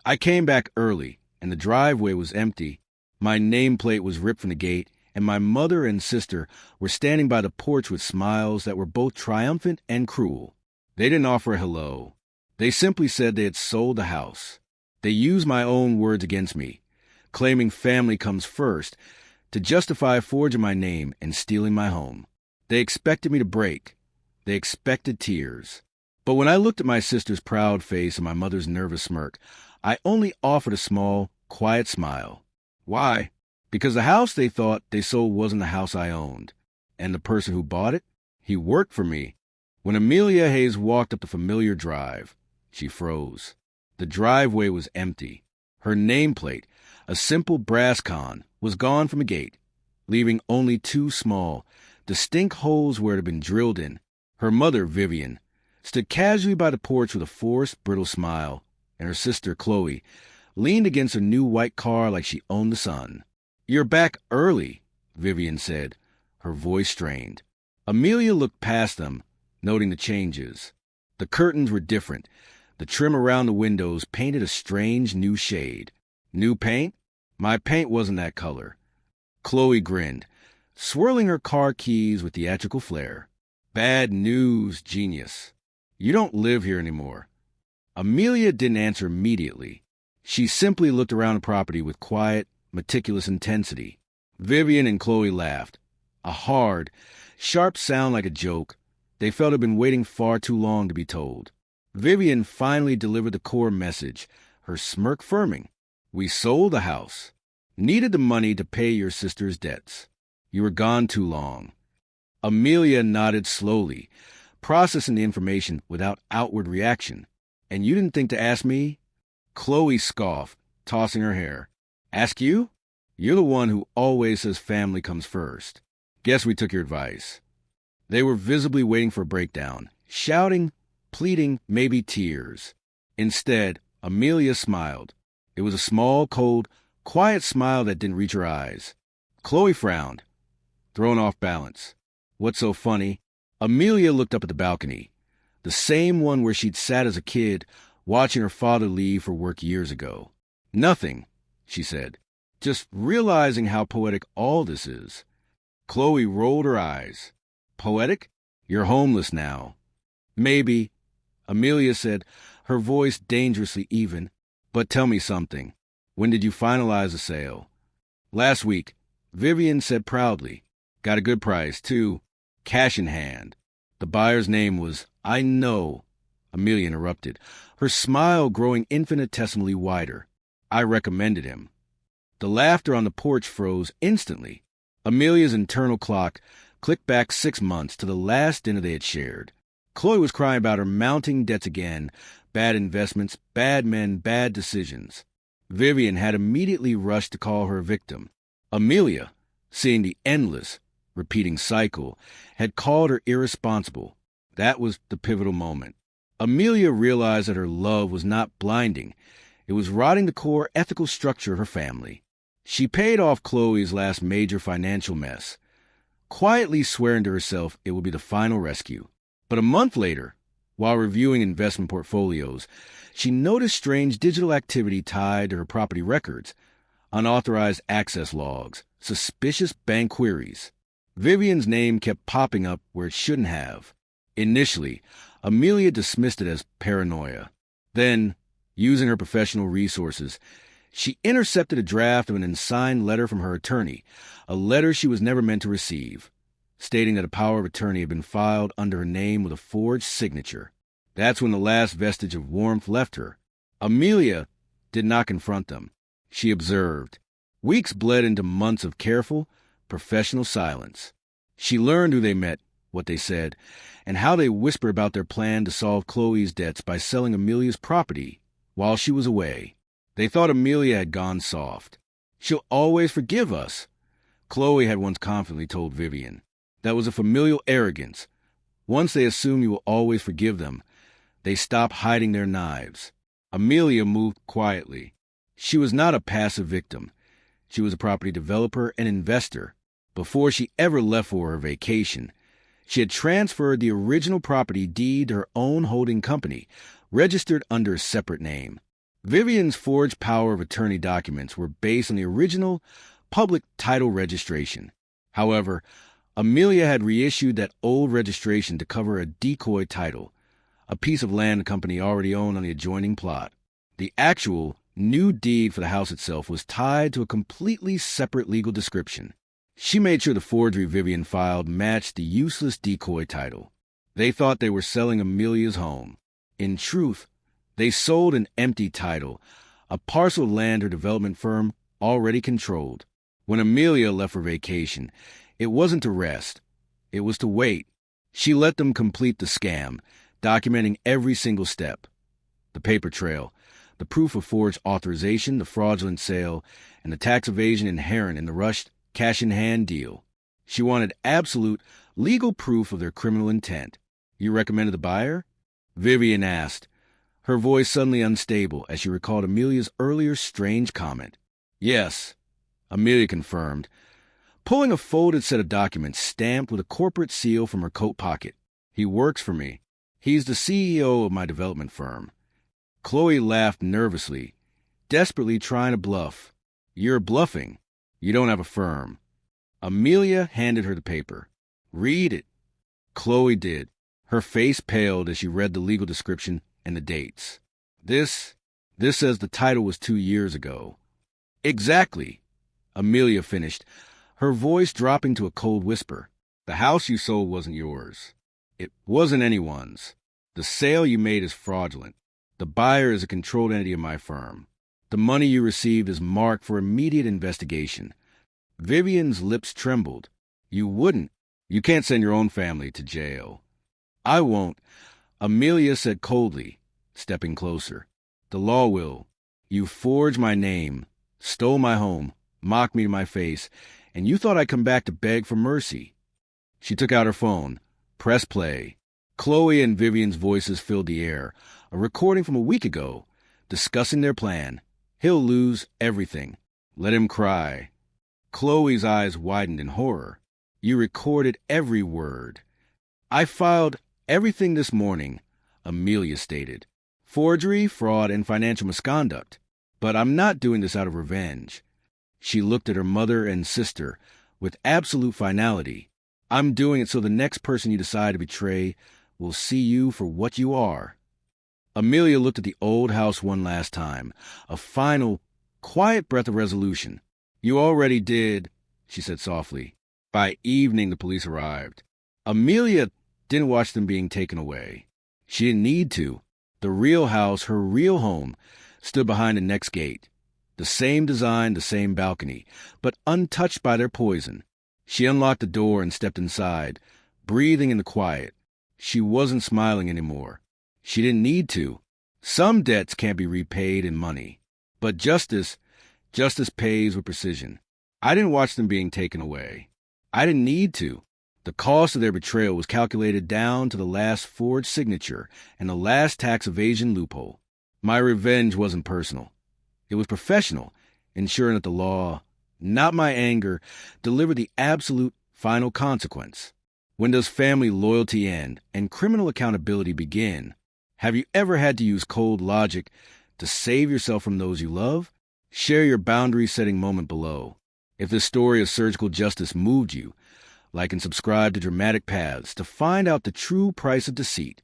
I came back early, and the driveway was empty. My nameplate was ripped from the gate, and my mother and sister were standing by the porch with smiles that were both triumphant and cruel. They didn't offer a hello. They simply said they had sold the house. They used my own words against me, claiming family comes first, to justify forging my name and stealing my home. They expected me to break. They expected tears. But when I looked at my sister's proud face and my mother's nervous smirk, I only offered a small, quiet smile. Why? Because the house they thought they sold wasn't the house I owned. And the person who bought it? He worked for me. When Amelia Hayes walked up the familiar drive, she froze. The driveway was empty. Her nameplate, a simple brass con, was gone from the gate, leaving only two small, distinct holes where it had been drilled in. Her mother, Vivian, stood casually by the porch with a forced, brittle smile, and her sister, Chloe, leaned against her new white car like she owned the sun. "You're back early," Vivian said, her voice strained. Amelia looked past them, noting the changes. The curtains were different. The trim around the windows painted a strange new shade. New paint? My paint wasn't that color. Chloe grinned, swirling her car keys with theatrical flair. "Bad news, genius. You don't live here anymore." Amelia didn't answer immediately. She simply looked around the property with quiet, meticulous intensity. Vivian and Chloe laughed. A hard, sharp sound like a joke. They felt it had been waiting far too long to be told. Vivian finally delivered the core message, her smirk firming. "We sold the house. Needed the money to pay your sister's debts. You were gone too long." Amelia nodded slowly, processing the information without outward reaction. "And you didn't think to ask me?" Chloe scoffed, tossing her hair. "Ask you? You're the one who always says family comes first. Guess we took your advice." They were visibly waiting for a breakdown, shouting, pleading, maybe tears. Instead, Amelia smiled. It was a small, cold, quiet smile that didn't reach her eyes. Chloe frowned, thrown off balance. What's so funny? Amelia looked up at the balcony, the same one where she'd sat as a kid, watching her father leave for work years ago. "Nothing," she said, "just realizing how poetic all this is." Chloe rolled her eyes. "Poetic? You're homeless now." "Maybe," Amelia said, her voice dangerously even. "But tell me something. When did you finalize the sale?" "Last week," Vivian said proudly. "Got a good price, too. Cash in hand." The buyer's name was, "I know," Amelia interrupted, her smile growing infinitesimally wider. "I recommended him." The laughter on the porch froze instantly. Amelia's internal clock clicked back 6 months to the last dinner they had shared. Chloe was crying about her mounting debts again, bad investments, bad men, bad decisions. Vivian had immediately rushed to call her a victim. Amelia, seeing the endless, repeating cycle, had called her irresponsible. That was the pivotal moment. Amelia realized that her love was not blinding. It was rotting the core ethical structure of her family. She paid off Chloe's last major financial mess, quietly swearing to herself it would be the final rescue. But a month later, while reviewing investment portfolios, she noticed strange digital activity tied to her property records, unauthorized access logs, suspicious bank queries. Vivian's name kept popping up where it shouldn't have. Initially, Amelia dismissed it as paranoia. Then, using her professional resources, she intercepted a draft of an unsigned letter from her attorney, a letter she was never meant to receive, stating that a power of attorney had been filed under her name with a forged signature. That's when the last vestige of warmth left her. Amelia did not confront them. She observed. Weeks bled into months of careful, professional silence. She learned who they met, what they said, and how they whispered about their plan to solve Chloe's debts by selling Amelia's property while she was away. They thought Amelia had gone soft. "She'll always forgive us," Chloe had once confidently told Vivian. That was a familial arrogance. Once they assume you will always forgive them, they stop hiding their knives. Amelia moved quietly. She was not a passive victim. She was a property developer and investor. Before she ever left for her vacation, she had transferred the original property deed to her own holding company, registered under a separate name. Vivian's forged power of attorney documents were based on the original public title registration. However, Amelia had reissued that old registration to cover a decoy title, a piece of land the company already owned on the adjoining plot. The actual new deed for the house itself was tied to a completely separate legal description. She made sure the forgery Vivian filed matched the useless decoy title. They thought they were selling Amelia's home. In truth, they sold an empty title, a parcel of land her development firm already controlled. When Amelia left for vacation, it wasn't to rest. It was to wait. She let them complete the scam, documenting every single step. The paper trail, the proof of forged authorization, the fraudulent sale, and the tax evasion inherent in the rushed cash-in-hand deal. She wanted absolute legal proof of their criminal intent. You recommended the buyer? Vivian asked, her voice suddenly unstable as she recalled Amelia's earlier strange comment. Yes, Amelia confirmed, pulling a folded set of documents stamped with a corporate seal from her coat pocket. He works for me. He's the CEO of my development firm. Chloe laughed nervously, desperately trying to bluff. You're bluffing. You don't have a firm. Amelia handed her the paper. Read it. Chloe did. Her face paled as she read the legal description and the dates. This says the title was 2 years ago. Exactly, Amelia finished, her voice dropping to a cold whisper. The house you sold wasn't yours. It wasn't anyone's. The sale you made is fraudulent. The buyer is a controlled entity of my firm. The money you received is marked for immediate investigation. Vivian's lips trembled. You wouldn't. You can't send your own family to jail. I won't, Amelia said coldly, stepping closer. The law will. You forged my name, stole my home, mocked me to my face, and you thought I'd come back to beg for mercy. She took out her phone, pressed play. Chloe and Vivian's voices filled the air, a recording from a week ago, discussing their plan. He'll lose everything. Let him cry. Chloe's eyes widened in horror. You recorded every word. I filed everything this morning, Amelia stated. Forgery, fraud, and financial misconduct. But I'm not doing this out of revenge. She looked at her mother and sister with absolute finality. I'm doing it so the next person you decide to betray will see you for what you are. Amelia looked at the old house one last time, a final, quiet breath of resolution. You already did, she said softly. By evening, the police arrived. Amelia didn't watch them being taken away. She didn't need to. The real house, her real home, stood behind the next gate. The same design, the same balcony, but untouched by their poison. She unlocked the door and stepped inside, breathing in the quiet. She wasn't smiling anymore. She didn't need to. Some debts can't be repaid in money. But justice pays with precision. I didn't watch them being taken away. I didn't need to. The cost of their betrayal was calculated down to the last forged signature and the last tax evasion loophole. My revenge wasn't personal. It was professional, ensuring that the law, not my anger, delivered the absolute final consequence. When does family loyalty end and criminal accountability begin? Have you ever had to use cold logic to save yourself from those you love? Share your boundary-setting moment below. If this story of surgical justice moved you, like and subscribe to Dramatic Paths to find out the true price of deceit.